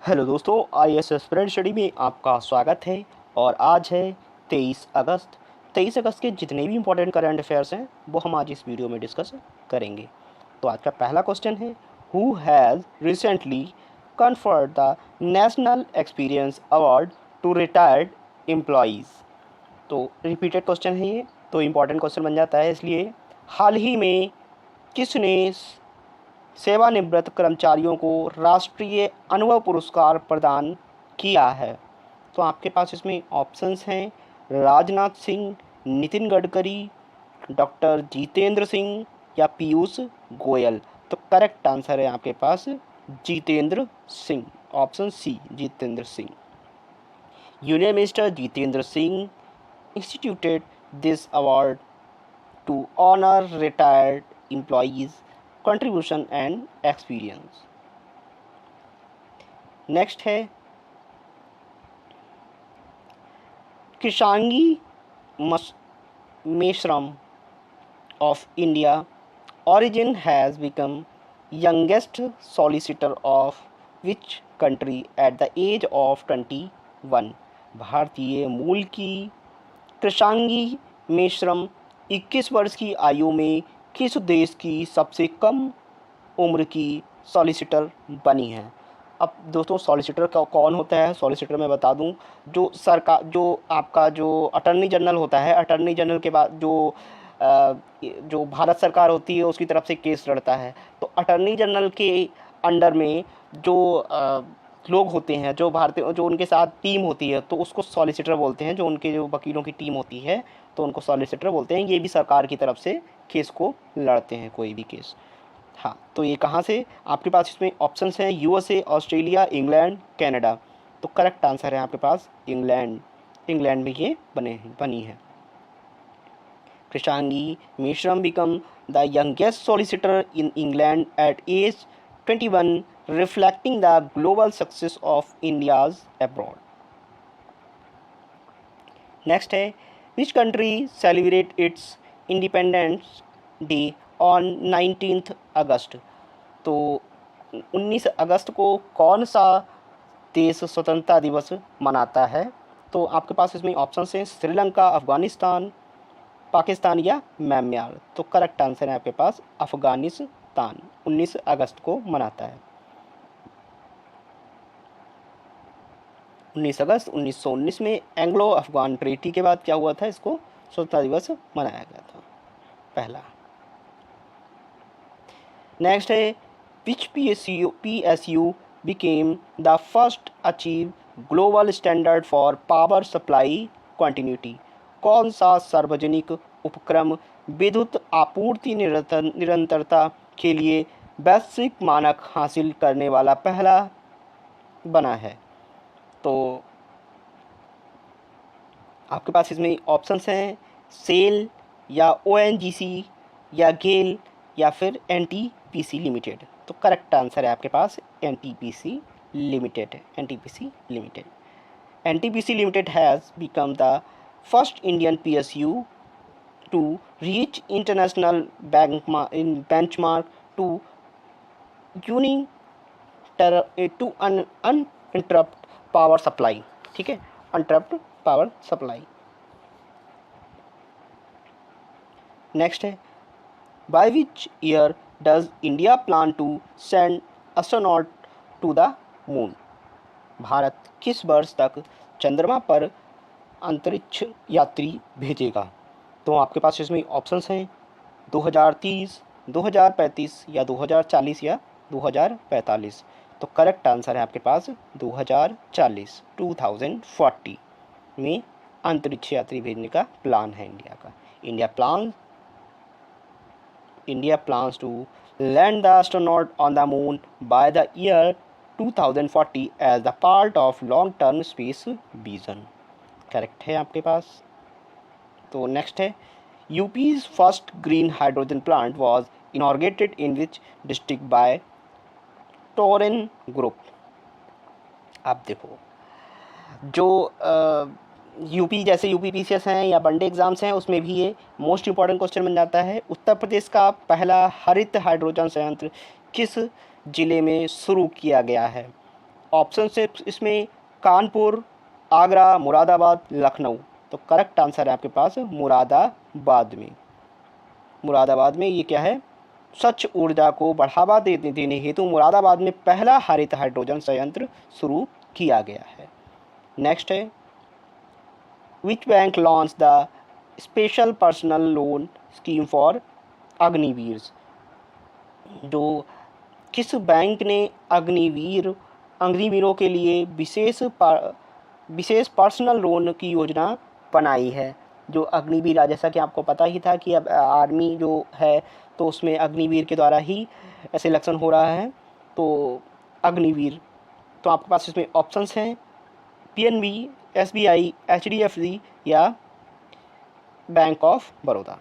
Hello दोस्तों, IAS aspirant study में आपका स्वागत है। और आज है 23 अगस्त। 23 अगस्त के जितने भी इंपॉर्टेंट करंट अफेयर्स हैं वो हम आज इस वीडियो में डिस्कस करेंगे। तो आज का पहला क्वेश्चन है, who has recently conferred the national experience award to retired employees. तो रिपीटेड क्वेश्चन है ये, तो इम्पॉर्टेंट क्वेश्चन बन जाता है। इसलिए हाल ही में किसने सेवानिवृत्त कर्मचारियों को राष्ट्रीय अनुभव पुरस्कार प्रदान किया है? तो आपके पास इसमें ऑप्शंस हैं, राजनाथ सिंह, नितिन गडकरी, डॉक्टर जितेंद्र सिंह या पीयूष गोयल। तो करेक्ट आंसर है आपके पास Jitendra Singh, option C Jitendra Singh. Union minister Jitendra Singh instituted this award to honor retired employees' contribution and experience. Next है, Krishangi Meshram of India origin has become youngest solicitor of which country at the age of 21? भारतीय मूल की कृषांगी मेश्राम 21 वर्ष की आयु में किस देश की सबसे कम उम्र की सॉलिसिटर बनी है? अब दोस्तों, सॉलिसिटर का कौन होता है? सॉलिसिटर मैं बता दूं, जो सरकार, जो आपका जो अटर्नी जनरल होता है, अटर्नी जनरल के बाद जो भारत सरकार होती है उसकी तरफ से केस लड़ता है। तो अटर्नी जनरल के अंडर में जो लोग होते हैं, जो भारतीय, जो उनके साथ टीम होती है, तो उसको सॉलिसिटर बोलते हैं। जो उनके जो वकीलों की टीम होती है तो उनको सॉलिसिटर बोलते हैं। ये भी सरकार की तरफ से केस को लड़ते हैं, कोई भी केस। हाँ, तो ये कहाँ से? आपके पास इसमें ऑप्शंस हैं, यूएसए, ऑस्ट्रेलिया, इंग्लैंड, कनाडा। तो करेक्ट आंसर है आपके पास इंग्लैंड। इंग्लैंड में ये बनी है। Krishangi Meshram become the youngest solicitor in England at age 21, reflecting the global success of India's abroad. Next है, which country celebrate its independence day on 19 August? तो 19 अगस्त को कौन सा देश स्वतंत्रता दिवस मनाता है? तो आपके पास इसमें ऑप्शन हैं, श्रीलंका, अफगानिस्तान, पाकिस्तान या म्यांमार। तो करेक्ट आंसर है आपके पास अफगानिस्तान 19 अगस्त को मनाता है। 19 अगस्त 1919 में एंग्लो अफगान ट्रीटी के बाद क्या हुआ था? इसको स्वतंत्रता दिवस मनाया गया था, पहला। नेक्स्ट है, विच PSU became the first achieve global standard for power supply continuity? कौन सा सार्वजनिक उपक्रम विद्युत आपूर्ति निरंतरता के लिए वैश्विक मानक हासिल करने वाला पहला बना है? तो आपके पास इसमें ऑप्शंस हैं, सेल या ONGC या गेल या फिर NTPC लिमिटेड। तो करेक्ट आंसर है आपके पास NTPC लिमिटेड है। NTPC limited has become the first Indian PSU to reach international benchmark to uninterrupt power supply. ठीक है, अनइंटरप्ट पावर सप्लाई। नेक्स्ट है, by which year does India plan to send astronaut to the moon? Bharat किस वर्ष तक चंद्रमा पर अंतरिक्ष यात्री भेजेगा? तो आपके पास इसमें ऑप्शंस हैं, 2030, 2035 या 2040 या 2045। तो करेक्ट आंसर है आपके पास 2040, 2040 में अंतरिक्ष यात्री भेजने का प्लान है इंडिया का। India plans to land the astronaut on the moon by the year 2040 as the part of long-term space vision. Correct है आपके पास। तो नेक्स्ट है, UP's first green hydrogen plant was inaugurated in which district by Torrent group? आप देखो, जो UP, जैसे UP PCS हैं या वनडे एग्जाम्स हैं, उसमें भी ये मोस्ट इंपॉर्टेंट क्वेश्चन बन जाता है। उत्तर प्रदेश का पहला हरित हाइड्रोजन संयंत्र किस जिले में शुरू किया गया है? ऑप्शन से इसमें कानपुर, आगरा, मुरादाबाद, लखनऊ। तो करेक्ट आंसर है आपके पास मुरादाबाद में। मुरादाबाद में ये क्या है, स्वच्छ ऊर्जा को बढ़ावा देने हेतु मुरादाबाद में पहला हरित हाइड्रोजन संयंत्र शुरू किया गया है। नेक्स्ट है, which bank launch the special personal loan scheme for Agniveers. जो किस बैंक ने अग्निवीरों के लिए विशेष पर्सनल लोन की योजना बनाई है। जो अग्निवीर, जैसा कि आपको पता ही था कि अब आर्मी जो है तो उसमें अग्निवीर के द्वारा ही सिलेक्शन हो रहा है। तो अग्निवीर, तो आपके पास इसमें ऑप्शंस हैं पीएनबी, एसबीआई, एचडीएफसी या बैंक ऑफ बड़ौदा।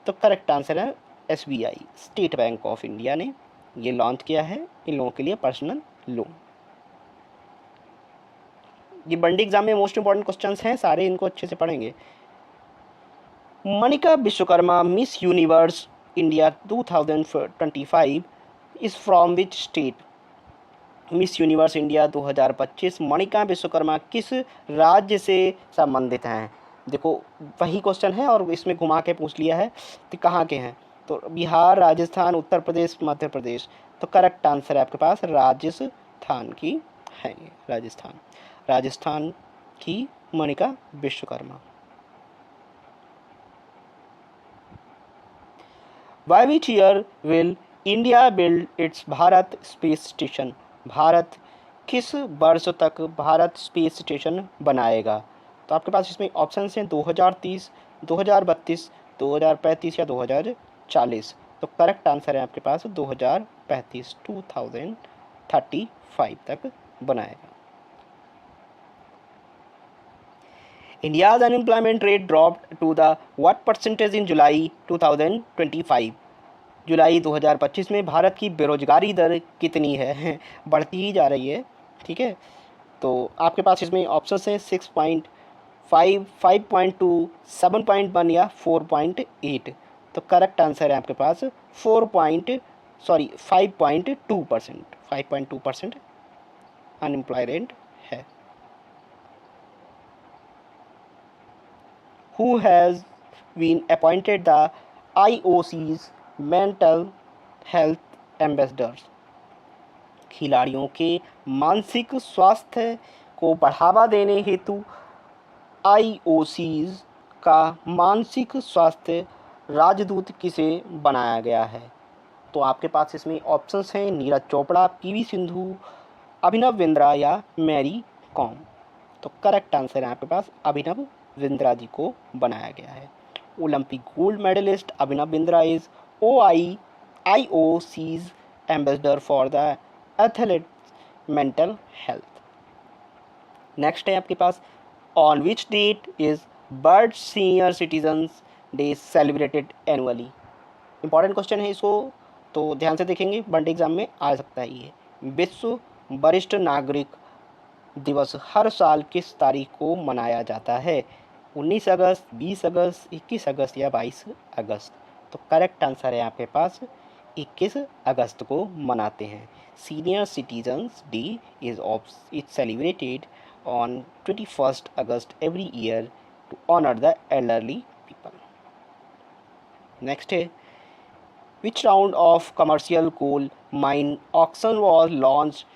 तो करेक्ट आंसर है SBI, state bank of India ने ये लॉन्च किया है इन लोगों के लिए पर्सनल लोन। ये बंडी एग्जाम में मोस्ट इंपॉर्टेंट क्वेश्चंस हैं, सारे इनको अच्छे से पढ़ेंगे। Manika Vishwakarma miss universe India 2025 is from which state. Miss universe India 2025 Manika Vishwakarma किस राज्य से संबंधित हैं। देखो वही क्वेश्चन है और इसमें घुमा के पूछ लिया है कि कहाँ के हैं। तो बिहार, राजस्थान, उत्तर प्रदेश, मध्य प्रदेश। तो करेक्ट आंसर है आपके पास राजस्थान की है ये, राजस्थान की Manika Vishwakarma. By which year will India build its Bharat space station. Bharat किस वर्ष तक भारत स्पेस स्टेशन बनाएगा। तो आपके पास इसमें ऑप्शन हैं 2030, 2032, 2035 या 2040। तो करेक्ट आंसर है आपके पास 2035, 2035 तक बनाएगा। India's unemployment rate dropped to the what percentage in July 2025। जुलाई 2025 में भारत की बेरोजगारी दर कितनी है, बढ़ती ही जा रही है। ठीक है, तो आपके पास इसमें ऑप्शन हैं 6.5, 5.2, 7.1 या 4.8। तो करेक्ट आंसर है आपके पास 5.2%। 5.2% अनएम्प्लॉय रेट है। Who has been appointed the IOC's mental health ambassadors। खिलाड़ियों के मानसिक स्वास्थ्य को बढ़ावा देने हेतु IOC's का मानसिक स्वास्थ्य राजदूत किसे बनाया गया है। तो आपके पास इसमें ऑप्शंस हैं नीरज चोपड़ा, पीवी सिंधु, अभिनव बिंद्रा या मैरी कॉम। तो करेक्ट आंसर है आपके पास अभिनव बिंद्रा जी को बनाया गया है। Olympic gold medallist Abhinav Bindra is IOC's ambassador for the athletes mental health. Next है आपके पास on which date is world senior citizens day celebrated annually. Important question है, इसको तो ध्यान से देखेंगे, बंड एग्जाम में आ सकता है ये। विश्व वरिष्ठ नागरिक दिवस हर साल किस तारीख को मनाया जाता है। 19 अगस्त, 20 अगस्त, 21 अगस्त या 22 अगस्त। तो करेक्ट आंसर है आपके पास 21 अगस्त को मनाते हैं। Senior citizens day is celebrated on 21 August every year to honour the elderly people. Next है which round of commercial coal mine auction was launch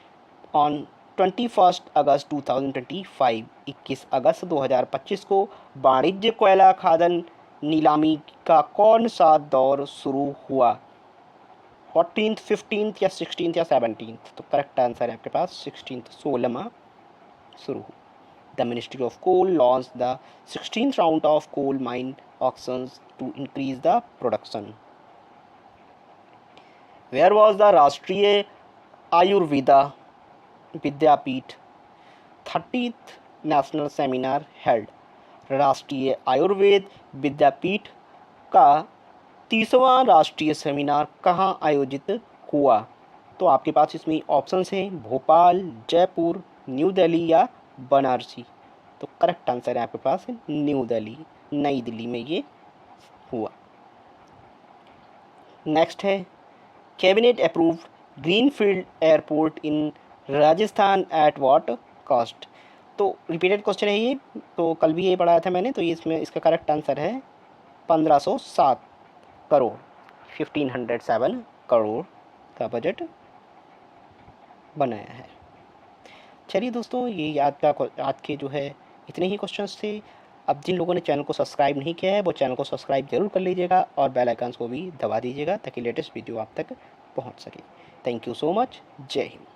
on 21 अगस्त 2025। 21 अगस्त 2025 को वाणिज्य कोयला खादान नीलामी का कौन सा दौर शुरू हुआ। 14th, 15th या 16th या 17th। तो करेक्ट आंसर है आपके पास 16th, 16वां शुरू हुआ। The ministry of coal launch the 16th round of coal mine auctions to increase the production. Where was the Rashtriya Ayurveda Vidyapeeth 30th national seminar held. Rashtriya Ayurveda विद्यापीठ का 30वां राष्ट्रीय सेमिनार कहाँ आयोजित हुआ। तो आपके पास इसमें ऑप्शंस हैं भोपाल, जयपुर, न्यू दिल्ली या बनारसी। तो करेक्ट आंसर है आपके पास न्यू दिल्ली, नई दिल्ली में ये हुआ। नेक्स्ट है cabinet approved greenfield airport in Rajasthan at what cost. तो रिपीटेड क्वेश्चन है ये, तो कल भी ये पढ़ाया था मैंने, तो ये इसमें इसका करेक्ट आंसर है 1507 करोड़, 1507 करोड़ का बजट बनाया है। चलिए दोस्तों, ये आज के जो है इतने ही क्वेश्चंस थे। अब जिन लोगों ने चैनल को सब्सक्राइब नहीं किया है वो चैनल को सब्सक्राइब जरूर कर लीजिएगा और बेल आइकन्स को भी दबा दीजिएगा ताकि लेटेस्ट वीडियो आप तक पहुंच सके। Thank you so much. जय हिंद।